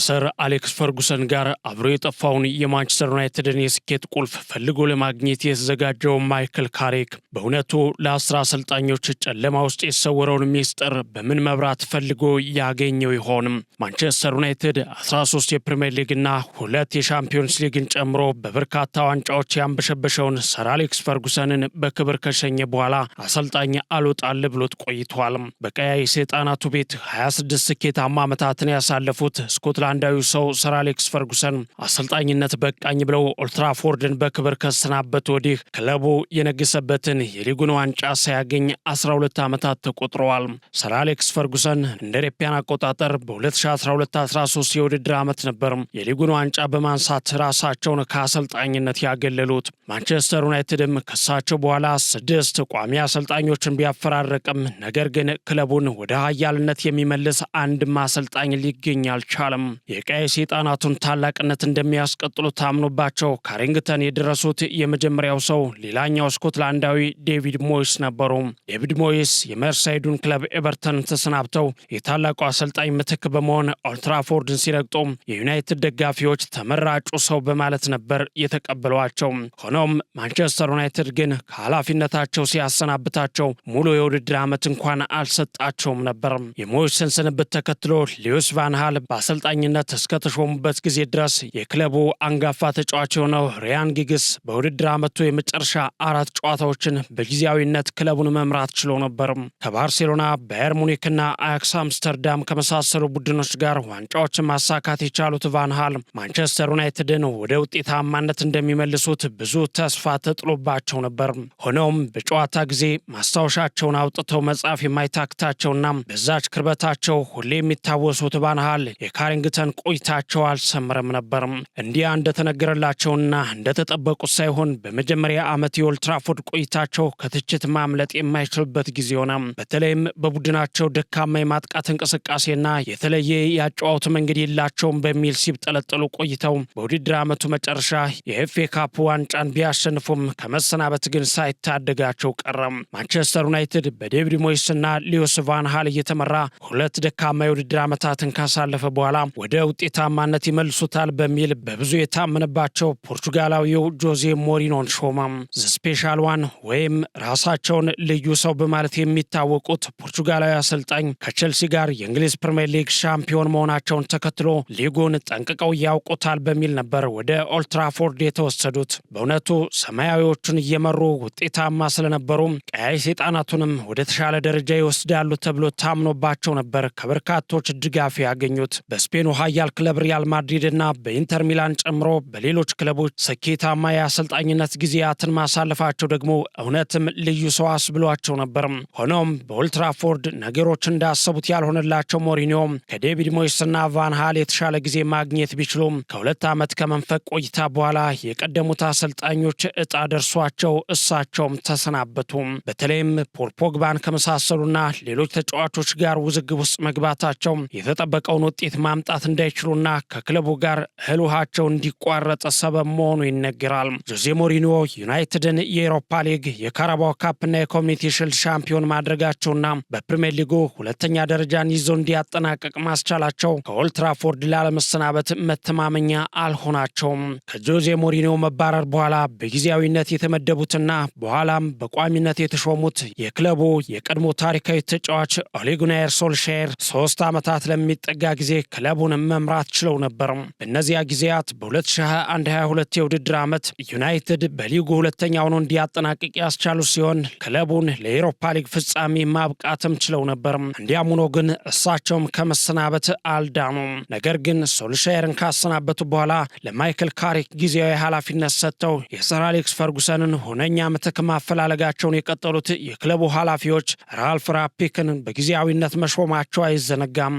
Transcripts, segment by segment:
ከሰር አሌክስ ፈርጉሰን ጋር አብሮ የጠፋውን የማንቸስተር ዩናይትድን የስኬት ቁልፍ ፈልጎ ለማግኘት የተዘጋጀው ማይክል ካሪክ በእውነቱ ለ10 አሰልጣኞች ጨለማ ውስጥ የተሰወረውን ሚስጥር በምን መብራት ፈልጎ ያገኘው ይሆንም? ማንቸስተር ዩናይትድ 13 የፕሪሚየር ሊግና 2 የሻምፒዮንስ ሊግን ጨምሮ በበርካታ ዋንጫዎች ያንበሸበሸውን ሰር አሌክስ ፈርጉሰንን በክብር ከሸኘ በኋላ አሰልጣኝ አልወጣል ብሎት ቆይቷል። በቀያይ ሰይጣናቱ ቤት 26 ስኬታማ ዓመታትን ያሳለፉት ስኮትላንዳዊ ሰው ሰር አሌክስ ፈርጉሰን አሰልጣኝነት በቃኝ ብለው ኦልትራፎርድን በክብር ከሰናበት ወዲህ ክለቡ የነገሰበትን የሊጉን ዋንጫ ሳያገኝ 12 ዓመታት ተቆጥረዋል። ሰር አሌክስ ፈርጉሰን እንደ አውሮፓውያን አቆጣጠር በ2012-13 የውድድር ዓመት ነበር የሊጉን ዋንጫ በማንሳት ራሳቸውን ከአሰልጣኝነት ያገለሉት። ማንቸስተር ዩናይትድም ከሳቸው በኋላ 6 ቋሚ አሰልጣኞችን ቢያፈራረቅም ነገር ግን ክለቡን ወደ ኃያልነት የሚመልስ አንድም አሰልጣኝ ሊገኝ አልቻለም። የቀይ ሰይጣናቱን ታላቅነት እንደሚያስቀጥሉ ታምኖባቸው ካሪንግተን የደረሱት የመጀመሪያው ሰው ሌላኛው ስኮትላንዳዊ ዴቪድ ሞይስ ነበሩ። ዴቪድ ሞይስ የመርሳይዱን ክለብ ኤቨርተን ተሰናብተው የታላቁ አሰልጣኝ ምትክ በመሆን ኦልትራፎርድን ሲረግጡ የዩናይትድ ደጋፊዎች ተመራጩ ሰው በማለት ነበር የተቀበሏቸው። ሆኖም ማንቸስተር ዩናይትድ ግን ከኃላፊነታቸው ሲያሰናብታቸው ሙሉ የውድድር ዓመት እንኳን አልሰጣቸውም ነበር። የሞይስን ስንብት ተከትሎ ሊዩስ ቫን ሃል በአሰልጣኝነት እስከተሾሙበት ጊዜ ድረስ የክለቡ አንጋፋ ተጫዋች የሆነው ሪያን ጊግስ በውድድር ዓመቱ የመጨረሻ 4 ጨዋታዎችን በጊዜያዊነት ክለቡን መምራት ችሎ ነበር። ከባርሴሎና፣ ባየር ሙኒክና አያክስ አምስተርዳም ከመሳሰሉ ቡድኖች ጋር ዋንጫዎችን ማሳካት የቻሉት ቫን ሃል ማንቸስተር ዩናይትድን ወደ ውጤታማነት እንደሚመልሱት ብዙ ተስፋ ተጥሎባቸው ነበር። ሆኖም በጨዋታ ጊዜ ማስታወሻቸውን አውጥተው መጻፍ የማይታክታቸውና በዛች ክርበታቸው ሁሌ የሚታወሱት ቫን ሃል የካሪንግተን ቆይታቸው አልሰመረም ነበር። እንዲያ እንደተነገረላቸውና እንደተጠበቁት ሳይሆን በመጀመሪያ ዓመት የኦልትራፎርድ ቆይታቸው ከትችት ማምለጥ የማይችልበት ጊዜ ሆነ። በተለይም በቡድናቸው ደካማ የማጥቃት እንቅስቃሴና የተለየ ያጨዋወት መንገድ የላቸውም በሚል ሲብጠለጠሉ ቆይተው በውድድር ዓመቱ መጨረሻ የኤፍኤ ካፕ ዋንጫን ቢያሸንፉም ከመሰናበት ግን ሳይታደጋቸው ቀረም። ማንቸስተር ዩናይትድ በዴቪድ ሞይስና ሊዩስ ቫን ሃል እየተመራ 2 ደካማ የውድድር ዓመታትን ካሳለፈ በኋላ ወደ ውጤታማነት ይመልሱታል በሚል በብዙ የታመነባቸው ፖርቹጋላዊው ጆዜ ሞሪኖን ሾመም። ስፔሻል ዋን ወይም ራሳቸውን ልዩ ሰው በማለት የሚታወቁት ፖርቹጋላዊ አሰልጣኝ ከቼልሲ ጋር የእንግሊዝ ፕሪሚየር ሊግ ሻምፒዮን መሆናቸውን ተከትሎ ሊጉን ጠንቅቀው ያውቁታል በሚል ነበር ወደ ኦልትራፎርድ የተወሰዱት። በእውነቱ ሰማያዊዎቹን እየመሩ ውጤታማ ስለነበሩ ቀያይ ሰይጣናቱንም ወደ ተሻለ ደረጃ ይወስዳሉ ተብሎ ታምኖባቸው ነበር ከበርካቶች ድጋፍ ያገኙት። በስፔኑ ኃያል ክለብ ሪያል ማድሪድና በኢንተር ሚላን ጨምሮ በሌሎች ክለቦች ስኬታማ የአሰልጣኝነት ጊዜያትን ማሳለፋቸው ደግሞ እውነትም ልዩ ሰው አስብሏቸው ነበር። ሆኖም በኦልትራፎርድ ነገሮች እንዳሰቡት ያልሆነላቸው ሞሪኒዮ ከዴቪድ ሞይስና ቫን ሃል የተሻለ ጊዜ ማግኘት ቢችሉም ከ2 ዓመት ከመንፈቅ ቆይታ በኋላ የቀደሙት አሰልጣኞች ዕጣ ደርሷቸው እሳቸውም ተሰናበቱ። በተለይም ፖል ፖግባን ከመሳሰሉና ሌሎች ተጫዋቾች ጋር ውዝግብ ውስጥ መግባታቸው የተጠበቀውን ውጤት ማምጣት እንዳይችሉና ከክለቡ ጋር እህል ውሃቸው እንዲቋረጥ ሰበብ መሆኑ ይነገራል። ጆዜ ሞሪኒዮ ዩናይትድን የአውሮፓ ሊግ፣ የካራባኦ ካፕና የኮሚኒቲ ሺልድ ሻምፒዮን ማድረጋቸውና በፕሪሚየር ሊጉ 2ኛ ደረጃን ይዞ እንዲያጠናቀቅ ማስቻላቸው ከኦልትራፎርድ ላለመሰናበት መተማመኛ አልሆናቸውም። ከጆዜ ሞሪኒዮ መባረር በኋላ በጊዜያዊነት የተመደቡትና በኋላም በቋሚነት የተሾሙት የክለቡ የቀድሞ ታሪካዊ ተጫዋች ኦሌ ጉናር ሶልሻየር 3 ዓመታት ለሚጠጋ ጊዜ ክለቡን መምራት ችለው ነበር። በእነዚያ ጊዜያት በ2021-22 የውድድር ዓመት ዩናይትድ በሊጉ 2ኛ ሆኖ እንዲያጠናቅቅ ያስቻሉ ሲሆን ክለቡን ለአውሮፓ ሊግ ፍጻሜ ማብቃትም ችለው ነበር። እንዲያም ሆኖ ግን እሳቸውም ከመሰናበት አልዳኑም። ነገር ግን ሶልሻየርን ካሰናበቱ በኋላ ለማይክል ካሪክ ጊዜያዊ ኃላፊነት ሰጥተው የሰር አሌክስ ፈርጉሰንን ሁነኛ ምትክ ማፈላለጋቸውን የቀጠሉት የክለቡ ኃላፊዎች ራልፍ ራፒክን በጊዜያዊነት መሾማቸው አይዘነጋም።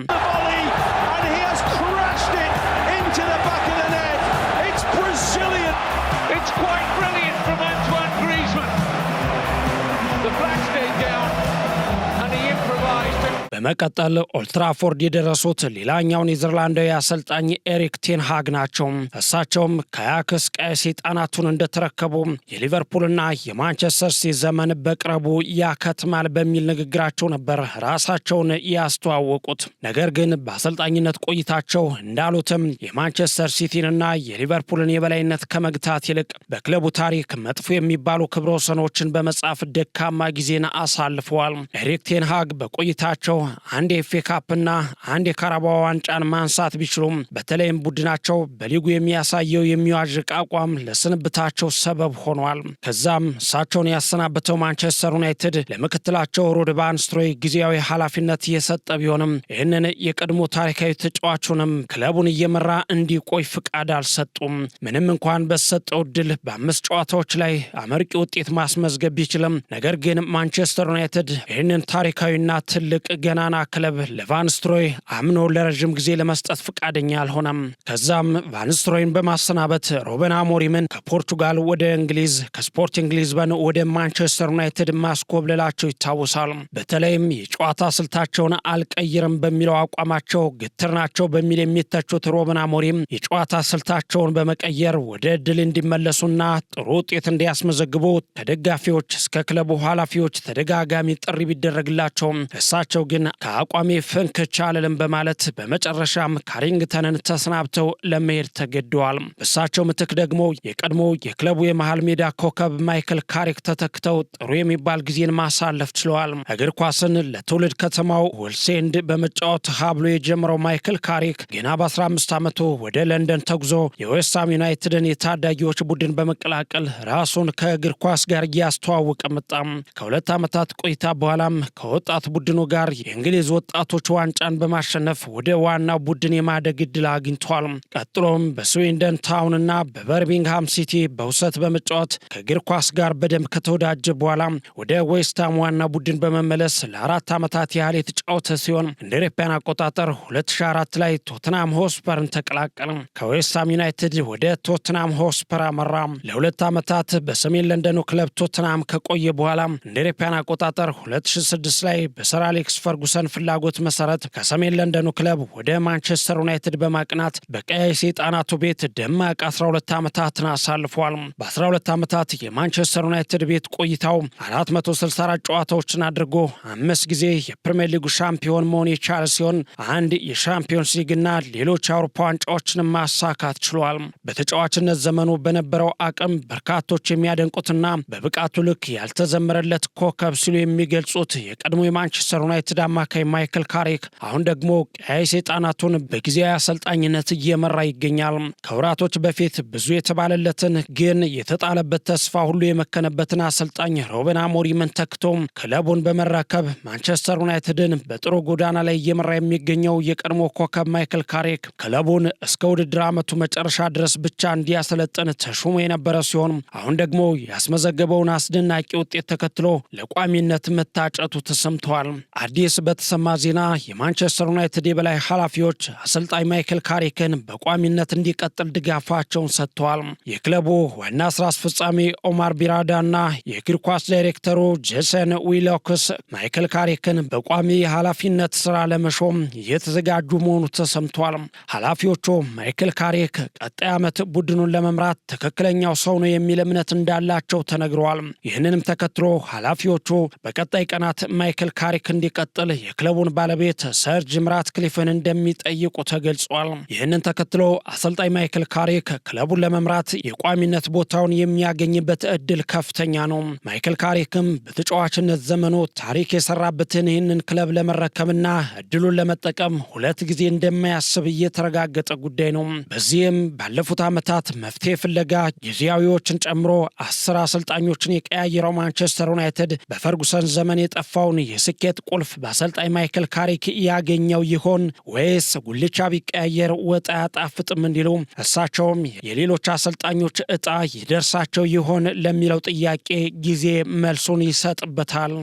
በመቀጠል ኦልትራፎርድ የደረሱት ሌላኛው ኔዘርላንዳዊ አሰልጣኝ ኤሪክ ቴን ሃግ ናቸው። እሳቸውም ከአያክስ ቀይ ሰይጣናቱን እንደተረከቡ የሊቨርፑልና የማንቸስተር ሲቲ ዘመን በቅርቡ ያከትማል በሚል ንግግራቸው ነበር ራሳቸውን ያስተዋወቁት። ነገር ግን በአሰልጣኝነት ቆይታቸው እንዳሉትም የማንቸስተር ሲቲንና የሊቨርፑልን የበላይነት ከመግታት ይልቅ በክለቡ ታሪክ መጥፎ የሚባሉ ክብረ ወሰኖችን በመጻፍ ደካማ ጊዜን አሳልፈዋል። ኤሪክ ቴን ሃግ በቆይታቸው አንድ የኤፍኤ ካፕና አንድ የካራባኦ ዋንጫን ማንሳት ቢችሉም በተለይም ቡድናቸው በሊጉ የሚያሳየው የሚዋዥቅ አቋም ለስንብታቸው ሰበብ ሆኗል። ከዛም እሳቸውን ያሰናበተው ማንቸስተር ዩናይትድ ለምክትላቸው ሩድ ቫን ኒስተልሮይ ጊዜያዊ ኃላፊነት የሰጠ ቢሆንም ይህንን የቀድሞ ታሪካዊ ተጫዋቹንም ክለቡን እየመራ እንዲቆይ ፍቃድ አልሰጡም። ምንም እንኳን በሰጠው ድል በ5 ጨዋታዎች ላይ አመርቂ ውጤት ማስመዝገብ ቢችልም ነገር ግን ማንቸስተር ዩናይትድ ይህንን ታሪካዊና ትልቅ ገናና ክለብ ለቫን ኒስተልሮይ አምኖ ለረዥም ጊዜ ለመስጠት ፍቃደኛ አልሆነም። ከዛም ቫን ኒስተልሮይን በማሰናበት ሩበን አሞሪምን ከፖርቱጋል ወደ እንግሊዝ ከስፖርቲንግ ሊዝበን ወደ ማንቸስተር ዩናይትድ ማስኮብለላቸው ይታወሳል። በተለይም የጨዋታ ስልታቸውን አልቀይርም በሚለው አቋማቸው ግትር ናቸው በሚል የሚተቹት ሩበን አሞሪም የጨዋታ ስልታቸውን በመቀየር ወደ ድል እንዲመለሱና ጥሩ ውጤት እንዲያስመዘግቡ ከደጋፊዎች እስከ ክለቡ ኃላፊዎች ተደጋጋሚ ጥሪ ቢደረግላቸውም እሳቸው ግን ከአቋሜ ፍንክች አልልም በማለት በመጨረሻም ካሪንግተንን ተሰናብተው ለመሄድ ተገደዋል። በእሳቸው ምትክ ደግሞ የቀድሞ የክለቡ የመሃል ሜዳ ኮከብ ማይክል ካሪክ ተተክተው ጥሩ የሚባል ጊዜን ማሳለፍ ችለዋል። እግር ኳስን ለትውልድ ከተማው ወልሴንድ በመጫወት ሀብሎ የጀመረው ማይክል ካሪክ ገና በ15 ዓመቱ ወደ ለንደን ተጉዞ የዌስትሃም ዩናይትድን የታዳጊዎች ቡድን በመቀላቀል ራሱን ከእግር ኳስ ጋር እያስተዋወቀ መጣ። ከሁለት ዓመታት ቆይታ በኋላም ከወጣት ቡድኑ ጋር የእንግሊዝ ወጣቶች ዋንጫን በማሸነፍ ወደ ዋናው ቡድን የማደግ ዕድል አግኝቷል። ቀጥሎም በስዊንደን ታውንና በበርሚንግሃም ሲቲ በውሰት በመጫወት ከእግር ኳስ ጋር በደንብ ከተወዳጀ በኋላ ወደ ዌስትሃም ዋና ቡድን በመመለስ ለ4 ዓመታት ያህል የተጫወተ ሲሆን እንደ አውሮፓውያን አቆጣጠር 2004 ላይ ቶተንሃም ሆስፐርን ተቀላቀለ። ከዌስትሃም ዩናይትድ ወደ ቶተንሃም ሆስፐር አመራ። ለ2 ዓመታት በሰሜን ለንደኑ ክለብ ቶተንሃም ከቆየ በኋላ እንደ አውሮፓውያን አቆጣጠር 2006 ላይ በሰር አሌክስ ፈርጉሰን ፍላጎት መሰረት ከሰሜን ለንደኑ ክለብ ወደ ማንቸስተር ዩናይትድ በማቅናት በቀይ ሰይጣናቱ ቤት ደማቅ 12 ዓመታትን አሳልፏል። በ12 ዓመታት የማንቸስተር ዩናይትድ ቤት ቆይታው 464 ጨዋታዎችን አድርጎ 5 ጊዜ የፕሪሚየር ሊጉ ሻምፒዮን መሆን የቻለ ሲሆን አንድ የሻምፒዮንስ ሊግና ሌሎች የአውሮፓ ዋንጫዎችን ማሳካት ችሏል። በተጫዋችነት ዘመኑ በነበረው አቅም በርካቶች የሚያደንቁትና በብቃቱ ልክ ያልተዘመረለት ኮከብ ሲሉ የሚገልጹት የቀድሞ የማንቸስተር ዩናይትድ አማካይ ማይክል ካሪክ አሁን ደግሞ ቀይ ሰይጣናቱን በጊዜያዊ አሰልጣኝነት እየመራ ይገኛል። ከወራቶች በፊት ብዙ የተባለለትን ግን የተጣለበት ተስፋ ሁሉ የመከነበትን አሰልጣኝ ሩበን አሞሪምን ተክቶ ክለቡን በመረከብ ማንቸስተር ዩናይትድን በጥሩ ጎዳና ላይ እየመራ የሚገኘው የቀድሞ ኮከብ ማይክል ካሪክ ክለቡን እስከ ውድድር ዓመቱ መጨረሻ ድረስ ብቻ እንዲያሰለጥን ተሹሞ የነበረ ሲሆን አሁን ደግሞ ያስመዘገበውን አስደናቂ ውጤት ተከትሎ ለቋሚነት መታጨቱ ተሰምተዋል። አዲስ በተሰማ ዜና የማንቸስተር ዩናይትድ የበላይ ኃላፊዎች አሰልጣኝ ማይክል ካሪክን በቋሚነት እንዲቀጥል ድጋፋቸውን ሰጥተዋል። የክለቡ ዋና ስራ አስፈጻሚ ኦማር ቢራዳና የእግር ኳስ ዳይሬክተሩ ጄሰን ዊሎክስ ማይክል ካሪክን በቋሚ ኃላፊነት ስራ ለመሾም እየተዘጋጁ መሆኑ ተሰምቷል። ኃላፊዎቹ ማይክል ካሪክ ቀጣይ ዓመት ቡድኑን ለመምራት ትክክለኛው ሰው ነው የሚል እምነት እንዳላቸው ተነግረዋል። ይህንንም ተከትሎ ኃላፊዎቹ በቀጣይ ቀናት ማይክል ካሪክ እንዲቀጥል የክለቡን ባለቤት ሰር ጂም ራትክሊፍን እንደሚጠይቁ ተገልጿል። ይህንን ተከትሎ አሰልጣኝ ማይክል ካሪክ ክለቡን ለመምራት የቋሚነት ቦታውን የሚያገኝበት እድል ከፍተኛ ነው። ማይክል ካሪክም በተጫዋችነት ዘመኑ ታሪክ የሰራበትን ይህንን ክለብ ለመረከብና እድሉን ለመጠቀም 2 ጊዜ እንደማያስብ እየተረጋገጠ ጉዳይ ነው። በዚህም ባለፉት ዓመታት መፍትሄ ፍለጋ ጊዜያዊዎችን ጨምሮ 10 አሰልጣኞችን የቀያየረው ማንቸስተር ዩናይትድ በፈርጉሰን ዘመን የጠፋውን የስኬት ቁልፍ በአሰልጣኝ ማይክል ካሪክ ያገኘው ይሆን ወይስ ጉልቻ ቢቀያየር ወጥ አያጣፍጥም እንዲሉ እሳቸውም የሌሎች አሰልጣኞች ዕጣ ይደርሳቸው ይሆን ለሚለው ጥያቄ ጊዜ መልሱን ይሰጥበታል።